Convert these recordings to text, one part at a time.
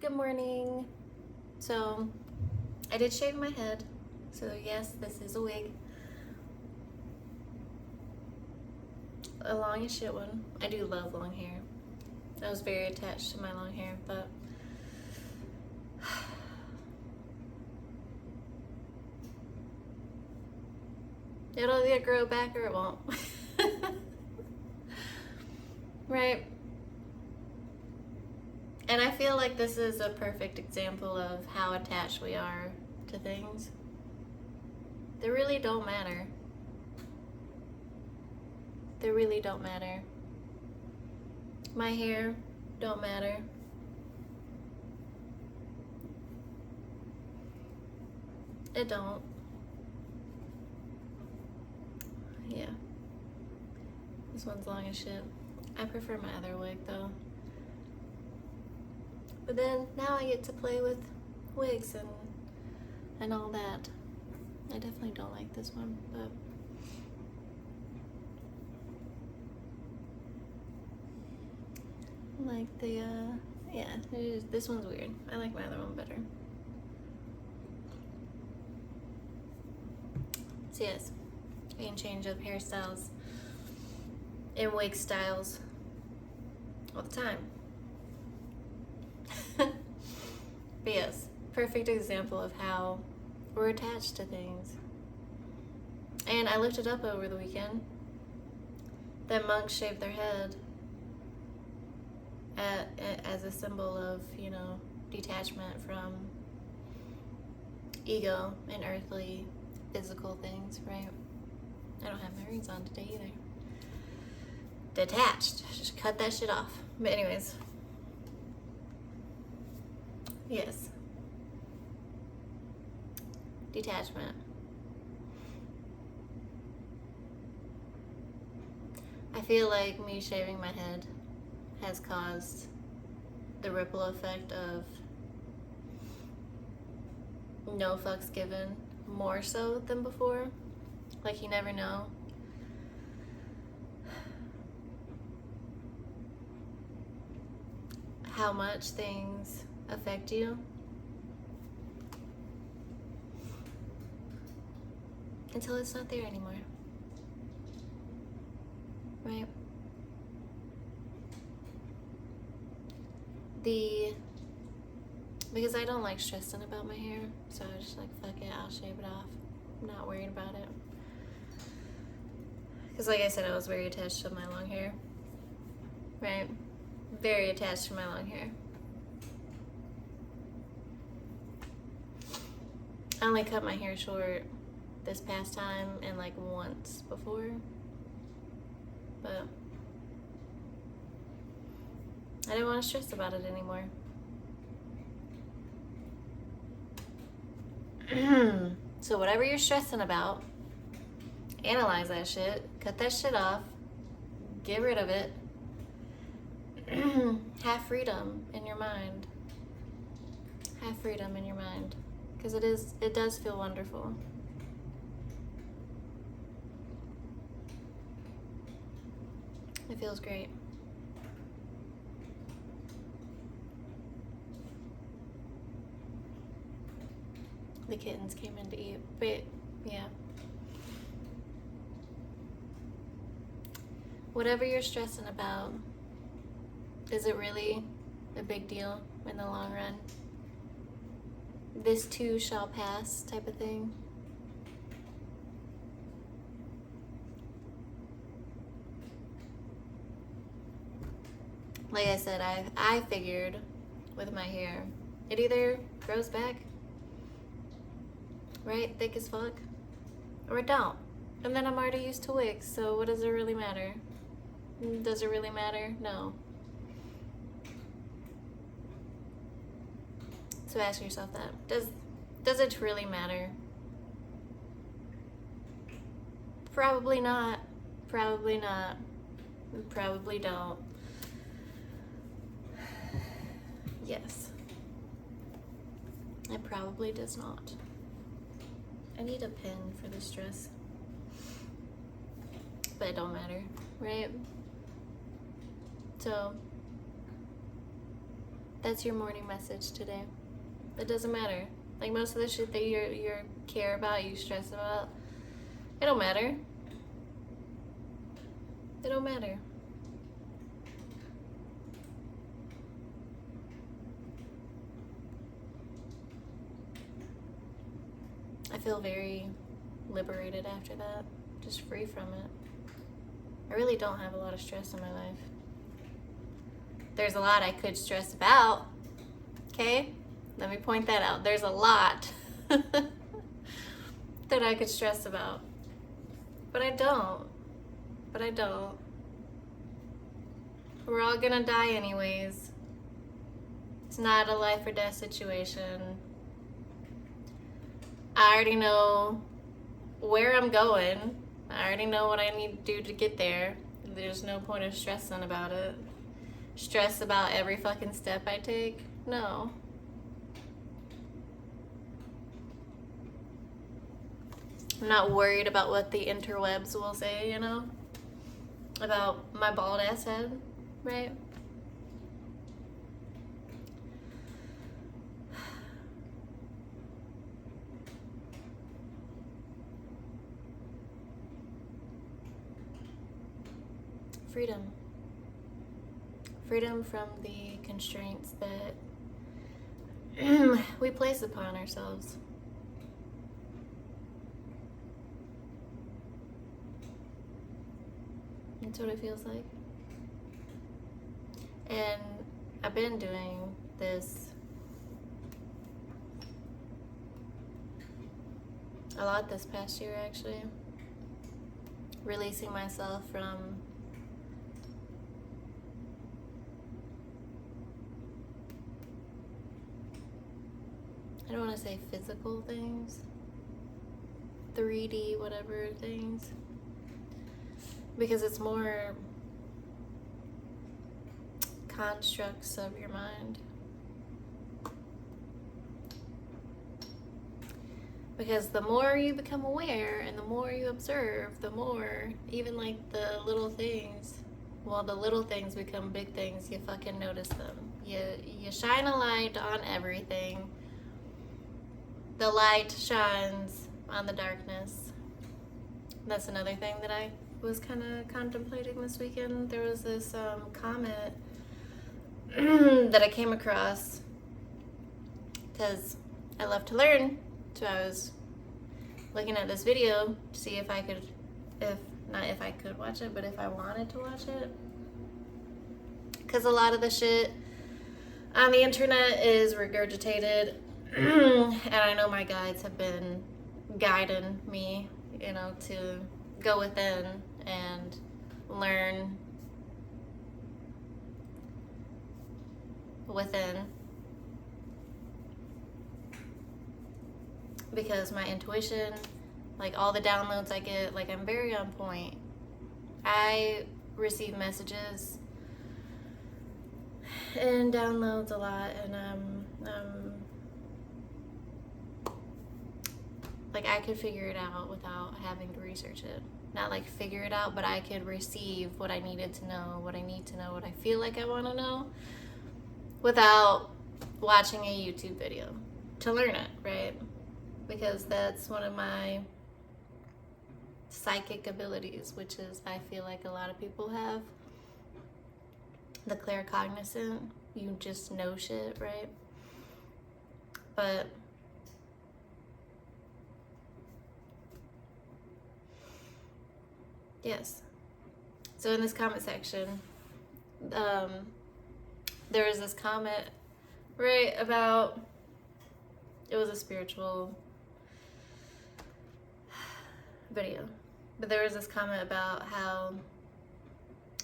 Good morning. So I did shave my head. So yes, this is a wig. A long as shit one. I do love long hair. I was very attached to my long hair, but it'll either grow back or it won't. Right? And I feel like this is a perfect example of how attached we are to things. They really don't matter. They really don't matter. My hair don't matter. It don't. Yeah. This one's long as shit. I prefer my other wig though. But then now I get to play with wigs and all that. I definitely don't like this one, but like the yeah, this one's weird. I like my other one better. So yes, I can change up hairstyles and wig styles all the time. But yes, perfect example of how we're attached to things. And I looked it up over the weekend that monks shave their head as a symbol of, you know, detachment from ego and earthly physical things, right? I don't have my rings on today either. Detached. Just cut that shit off. But anyways. Yes. Detachment. I feel like me shaving my head has caused the ripple effect of no fucks given more so than before. Like you never know. How much things affect you until it's not there anymore. Right? Because I don't like stressing about my hair, so I was just like, fuck it, I'll shave it off. I'm not worried about it. Because like I said, I was very attached to my long hair. Right? Very attached to my long hair. I only cut my hair short this past time and like once before. But I didn't want to stress about it anymore. So whatever you're stressing about, analyze that shit, cut that shit off, get rid of it. Have freedom in your mind. Have freedom in your mind. Because it does feel wonderful. It feels great. The kittens came in to eat, but yeah. Whatever you're stressing about, is it really a big deal in the long run? This too shall pass type of thing. Like I said, I figured with my hair, it either grows back, right, thick as fuck, or it don't. And then I'm already used to wigs, so what does it really matter? Does it really matter? No. So ask yourself that. Does it really matter? Probably not. Probably not. We probably don't. Yes. It probably does not. I need a pen for the stress. But it don't matter, right? So That's your morning message today. It doesn't matter. Like most of the shit that you care about, you stress about, it don't matter. It don't matter. I feel very liberated after that. Just free from it. I really don't have a lot of stress in my life. There's a lot I could stress about. Okay? Let me point that out. There's a lot that I could stress about. But I don't. We're all gonna die anyways. It's not a life or death situation. I already know where I'm going. I already know what I need to do to get there. There's no point of stressing about it. Stress about every fucking step I take? No. I'm not worried about what the interwebs will say, you know? About my bald ass head, right? Freedom. Freedom from the constraints that we place upon ourselves. That's what it feels like. And I've been doing this a lot this past year, actually. Releasing myself from I don't want to say physical things, 3D whatever things, because it's more constructs of your mind. Because the more you become aware and the more you observe, the more, even like the little things, well, the little things become big things. You fucking notice them. You shine a light on everything. The light shines on the darkness. That's another thing that I was kind of contemplating this weekend. There was this comment that I came across because I love to learn. So I was looking at this video to see if I could, not if I could watch it, but if I wanted to watch it. Because a lot of the shit on the internet is regurgitated. And I know my guides have been guiding me, you know, to go within and learn within. Because my intuition, like all the downloads I get, like I'm very on point. I receive messages and downloads a lot, and like I could figure it out without having to research it. Not like figure it out, but I could receive what I needed to know, what I need to know, what I feel like I want to know, without watching a YouTube video to learn it, right? Because that's one of my psychic abilities, which is I feel like a lot of people have. The claircognizant, you just know shit, right? But yes. So in this comment section, there was this comment, right, about, it was a spiritual video, but there was this comment about how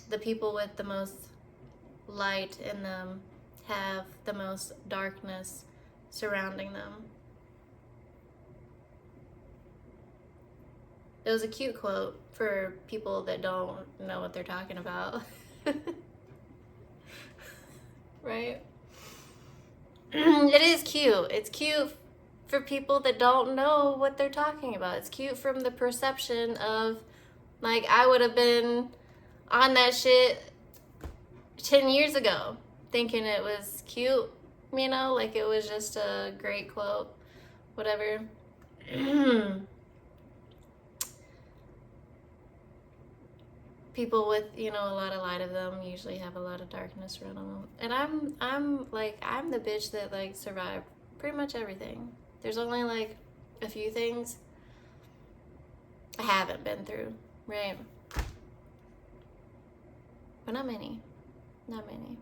the people with the most light in them have the most darkness surrounding them. It was a cute quote for people that don't know what they're talking about. Right? It is cute. It's cute for people that don't know what they're talking about. It's cute from the perception of, like, I would have been on that shit 10 years ago. thinking it was cute, you know, like it was just a great quote, whatever. People with, you know, a lot of light of them usually have a lot of darkness around them. And I'm the bitch that like survived pretty much everything. There's only like a few things I haven't been through, right? But not many. Not many.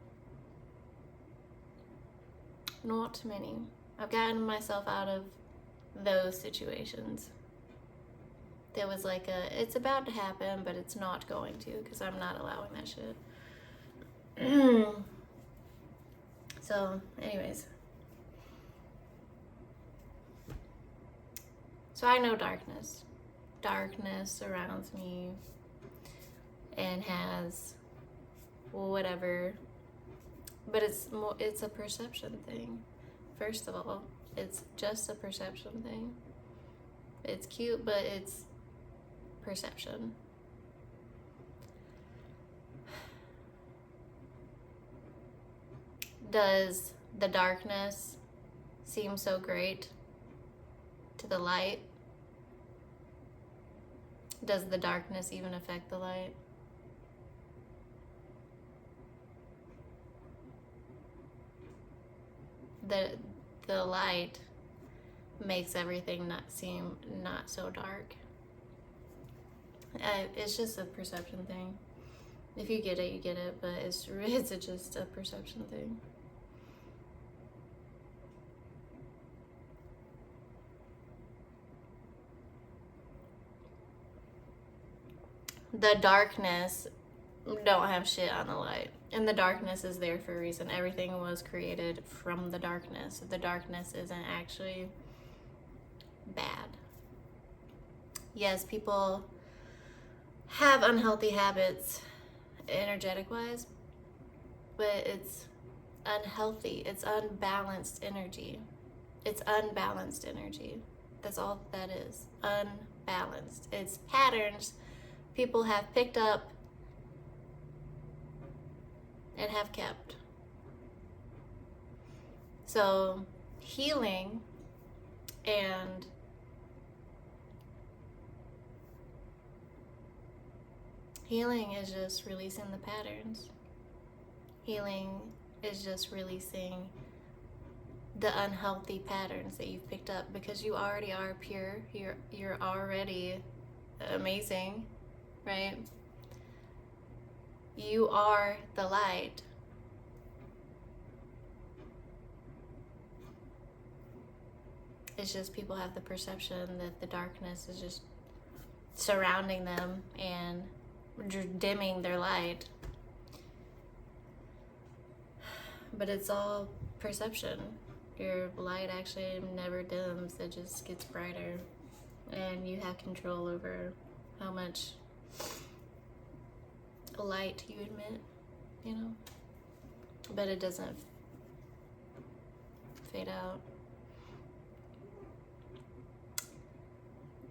Not many. I've gotten myself out of those situations. There was like it's about to happen, but it's not going to, because I'm not allowing that shit. So, anyways. So I know darkness. Darkness surrounds me and has whatever. But it's a perception thing. First of all, it's just a perception thing. It's cute, but it's perception. Does the darkness seem so great to the light? Does the darkness even affect the light? The light makes everything seem not so dark. It's just a perception thing. If you get it, you get it, but it's just a perception thing. The darkness don't have shit on the light. And the darkness is there for a reason. Everything was created from the darkness. The darkness isn't actually bad. Yes, people have unhealthy habits energetic wise, but it's unhealthy. It's unbalanced energy. It's unbalanced energy. That's all that is. Unbalanced. It's patterns people have picked up and have kept. So healing and healing is just releasing the patterns. Healing is just releasing the unhealthy patterns that you've picked up, because you already are pure. You're already amazing, right? You are the light. It's just people have the perception that the darkness is just surrounding them and dimming their light. But it's all perception. Your light actually never dims, it just gets brighter. And you have control over how much light you emit, you know? But it doesn't fade out.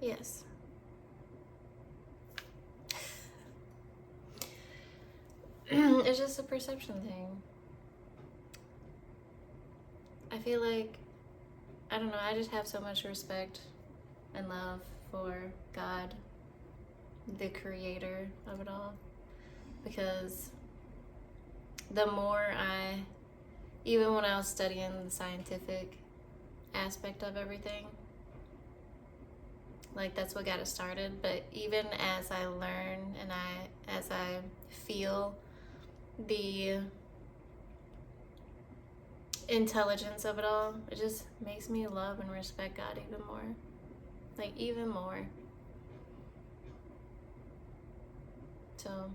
Yes. It's just a perception thing. I feel like, I don't know, I just have so much respect and love for God, the creator of it all. Because the more even when I was studying the scientific aspect of everything, like that's what got it started. But even as I learn and as I feel the intelligence of it all, it just makes me love and respect God even more. Like even more. So,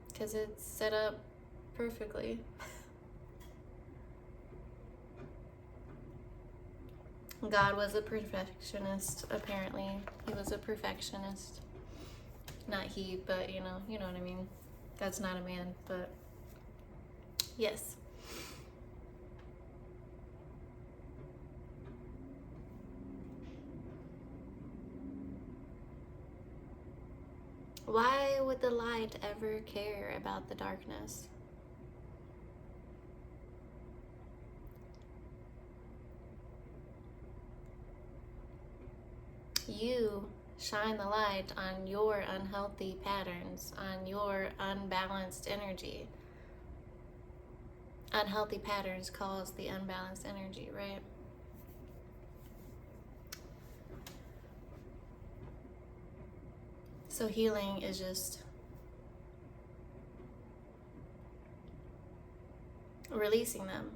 because it's set up perfectly. God was a perfectionist, apparently. He was a perfectionist. Not he, but you know what I mean. That's not a man, but yes. Why would the light ever care about the darkness? you shine the light on your unhealthy patterns, on your unbalanced energy. Unhealthy patterns cause the unbalanced energy, right? So healing is just releasing them,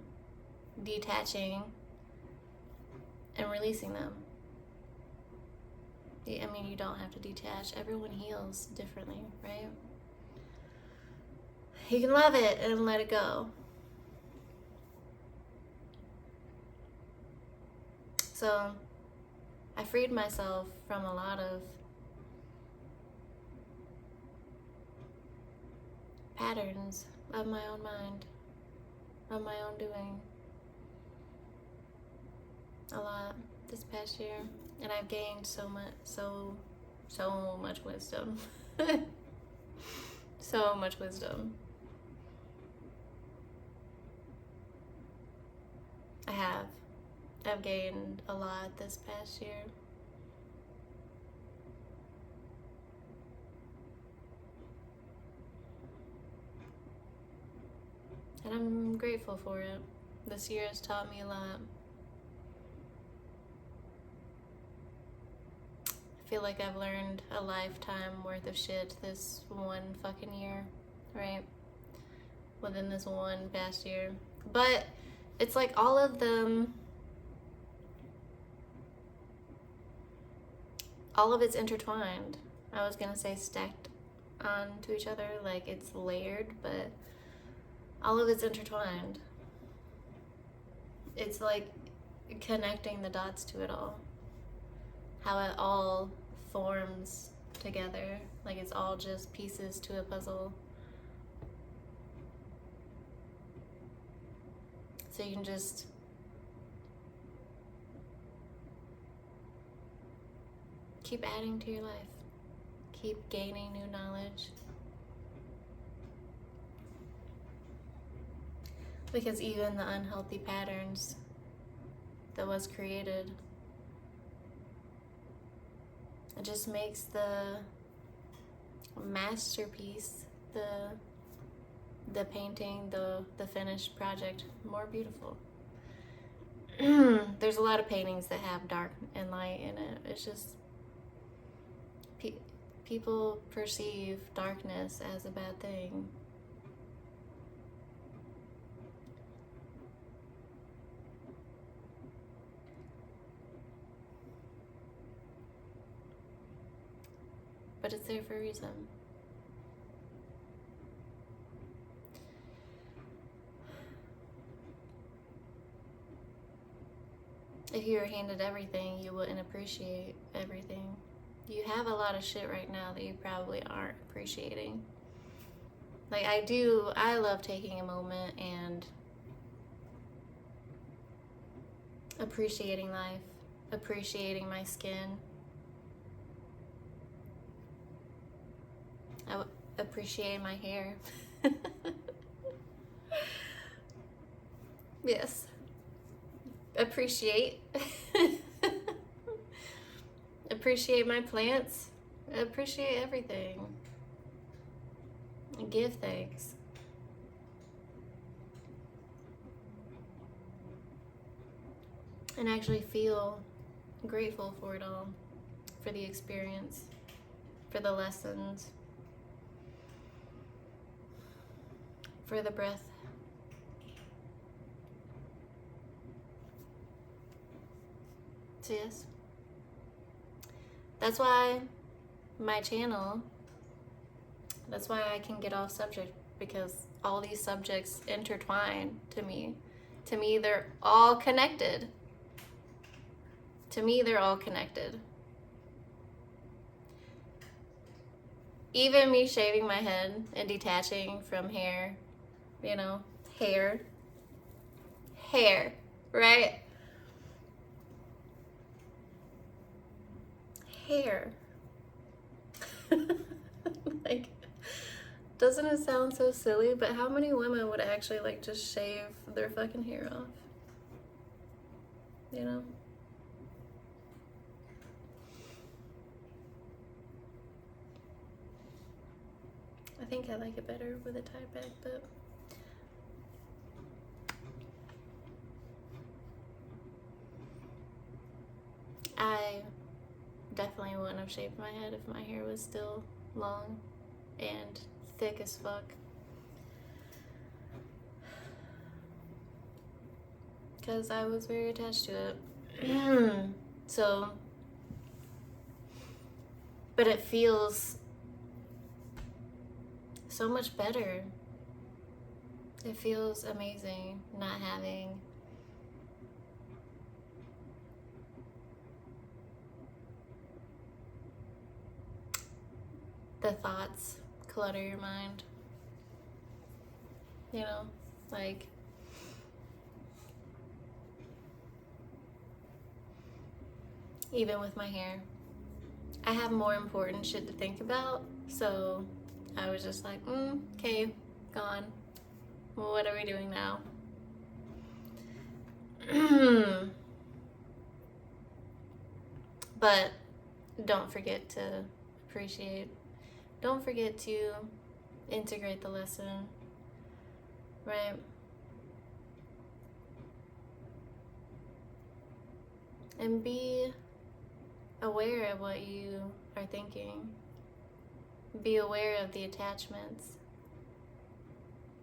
detaching and releasing them. I mean, you don't have to detach. Everyone heals differently, right? You can love it and let it go. So I freed myself from a lot of patterns of my own mind, of my own doing. A lot this past year. And I've gained so much wisdom. So much wisdom. I've gained a lot this past year. And I'm grateful for it. This year has taught me a lot. I feel like I've learned a lifetime worth of shit this one fucking year, right? Within this one past year. But it's like all of them, all of it's intertwined. I was gonna say stacked onto each other, like it's layered, but all of it's intertwined. It's like connecting the dots to it all. How it all forms together, like it's all just pieces to a puzzle. So you can just keep adding to your life, keep gaining new knowledge. Because even the unhealthy patterns that was created, it just makes the masterpiece, the painting, the finished project more beautiful. There's a lot of paintings that have dark and light in it. It's just people perceive darkness as a bad thing. But it's there for a reason. If you were handed everything, you wouldn't appreciate everything. You have a lot of shit right now that you probably aren't appreciating. Like I love taking a moment and appreciating life, appreciating my skin. I appreciate my hair. Yes. Appreciate. Appreciate my plants. Appreciate everything. And give thanks. And actually feel grateful for it all. For the experience. For the lessons. For the breath. So yes. That's why my channel, that's why I can get off subject, because all these subjects intertwine to me. To me, they're all connected. To me, they're all connected. Even me shaving my head and detaching from hair, you know, hair, right? Hair. Like, doesn't it sound so silly? But how many women would actually like just shave their fucking hair off? You know? I think I like it better with a tied back, but I definitely wouldn't have shaved my head if my hair was still long and thick as fuck. Because I was very attached to it. So, but it feels so much better. It feels amazing not having the thoughts clutter your mind. You know, like, even with my hair, I have more important shit to think about, so I was just like, okay, gone. Well, what are we doing now? But don't forget to appreciate. Don't forget to integrate the lesson, right? And be aware of what you are thinking. Be aware of the attachments.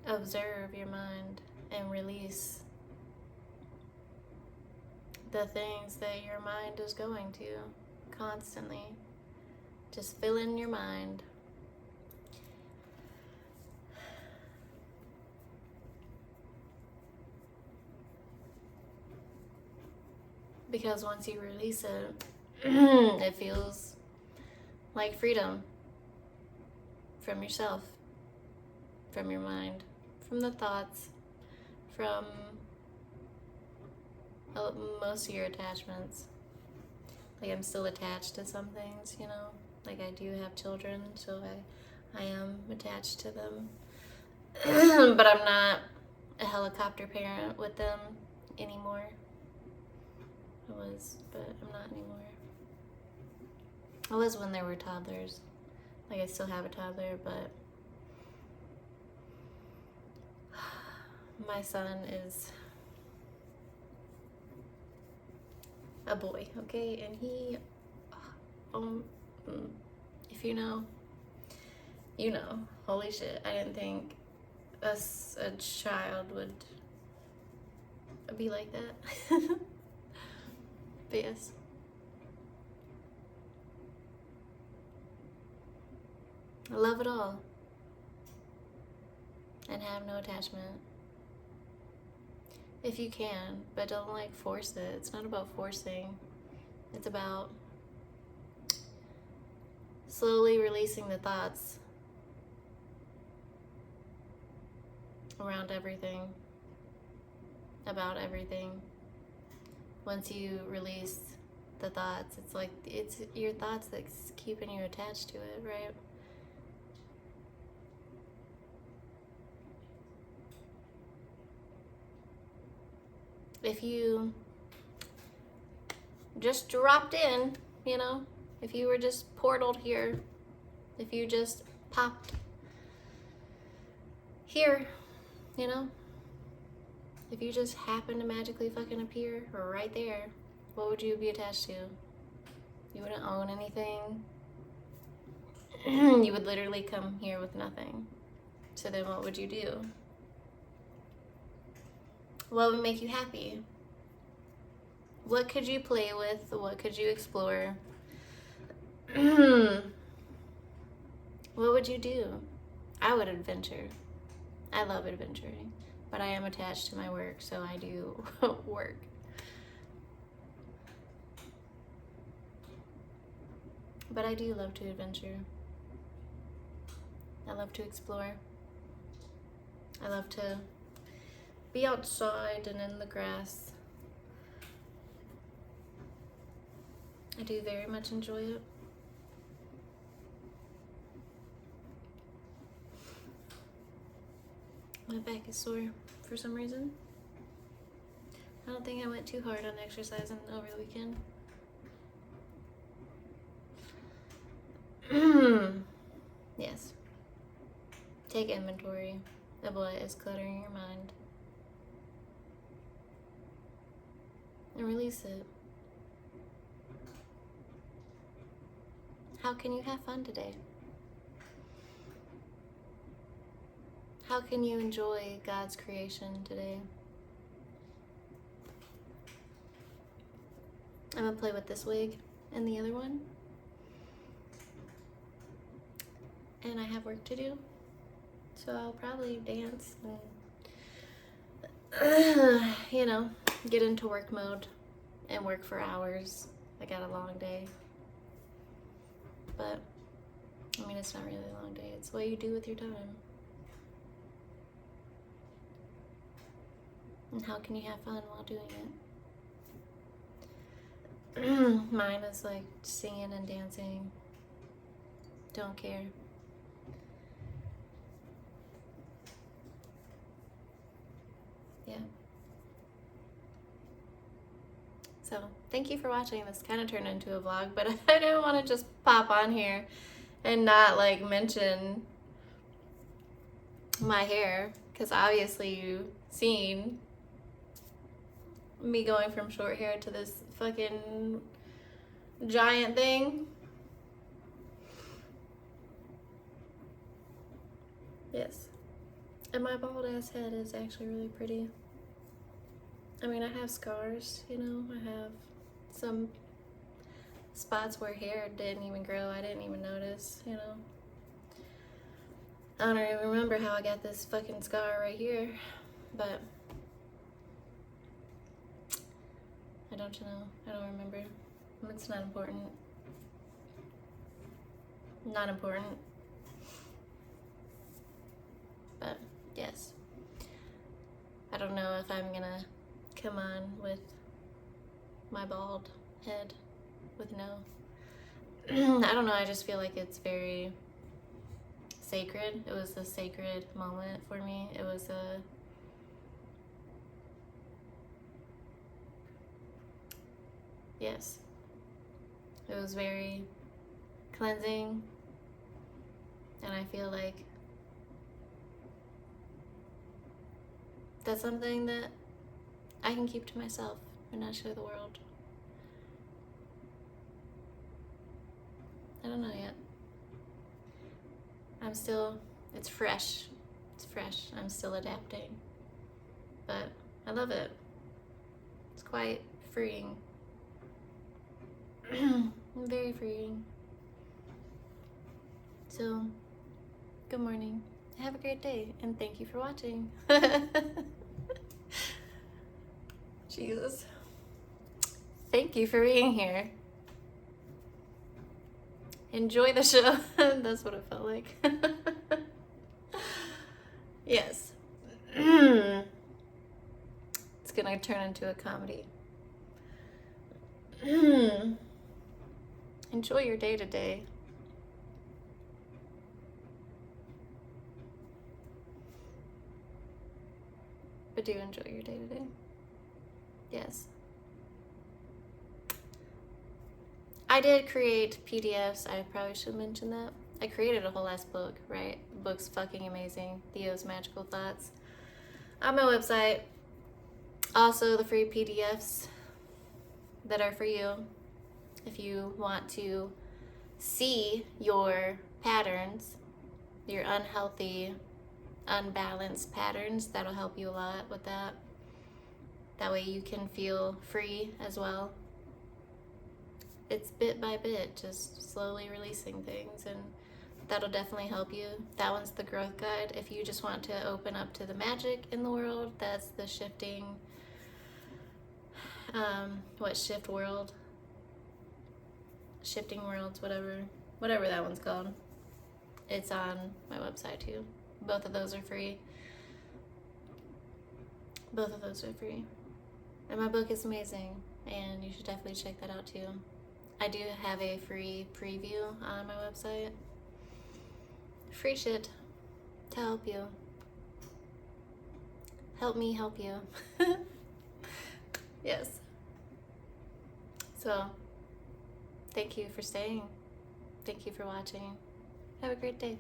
Observe your mind and release the things that your mind is going to constantly. Just fill in your mind. Because once you release it, it feels like freedom from yourself, from your mind, from the thoughts, from most of your attachments. Like, I'm still attached to some things, you know? Like, I do have children, so I am attached to them. But I'm not a helicopter parent with them anymore. I was, but I'm not anymore. I was when they were toddlers. Like, I still have a toddler, but my son is a boy, okay? And he, if you know, you know. Holy shit, I didn't think a child would be like that. But yes. I love it all. And have no attachment. If you can, but don't like force it. It's not about forcing. It's about slowly releasing the thoughts around everything, about everything. Once you release the thoughts, it's like it's your thoughts that's keeping you attached to it, right? If you just dropped in, you know, if you were just portaled here, if you just popped here, you know, if you just happened to magically fucking appear right there, what would you be attached to? You wouldn't own anything. You would literally come here with nothing. So then what would you do? What would make you happy? What could you play with? What could you explore? What would you do? I would adventure. I love adventuring, but I am attached to my work, so I do work. But I do love to adventure. I love to explore. I love to be outside and in the grass. I do very much enjoy it. My back is sore for some reason. I don't think I went too hard on exercising over the weekend. Yes. Take inventory of what is cluttering your mind and release it. How can you have fun today? How can you enjoy God's creation today? I'm gonna play with this wig and the other one. And I have work to do. So I'll probably dance and, you know, get into work mode and work for hours. I got a long day. But, I mean, it's not really a long day. It's what you do with your time. And how can you have fun while doing it? Mine is like singing and dancing. Don't care. Yeah. So, thank you for watching. This kind of turned into a vlog, but I didn't want to just pop on here and not like mention my hair, because obviously you've seen me going from short hair to this fucking giant thing. Yes. And my bald ass head is actually really pretty. I mean, I have scars, you know, I have some spots where hair didn't even grow, I didn't even notice, you know. I don't even remember how I got this fucking scar right here, but I don't know, I don't remember. It's not important. Not important. But, yes. I don't know if I'm gonna come on with my bald head with no. I don't know, I just feel like it's very sacred. It was a sacred moment for me. It was a yes. It was very cleansing, and I feel like that's something that I can keep to myself and not show the world. I don't know yet. I'm still, it's fresh. It's fresh. I'm still adapting. But I love it. It's quite freeing. Very freeing. So, good morning. Have a great day, and thank you for watching. Jesus. Thank you for being here. Enjoy the show. That's what it felt like. Yes. It's gonna turn into a comedy. Enjoy your day today. But do enjoy your day today. Yes. I did create PDFs. I probably should mention that. I created a whole ass book, right? The book's fucking amazing. Theo's Magical Thoughts. On my website. Also, the free PDFs that are for you. If you want to see your patterns, your unhealthy, unbalanced patterns, that'll help you a lot with that. That way you can feel free as well. It's bit by bit, just slowly releasing things, and that'll definitely help you. That one's the growth guide. If you just want to open up to the magic in the world, that's the shifting, shift world? Shifting worlds, whatever that one's called. It's on my website too. Both of those are free. Both of those are free. And my book is amazing, and you should definitely check that out too. I do have a free preview on my website. Free shit to help you. Help me help you. Yes. So, thank you for staying. Thank you for watching. Have a great day.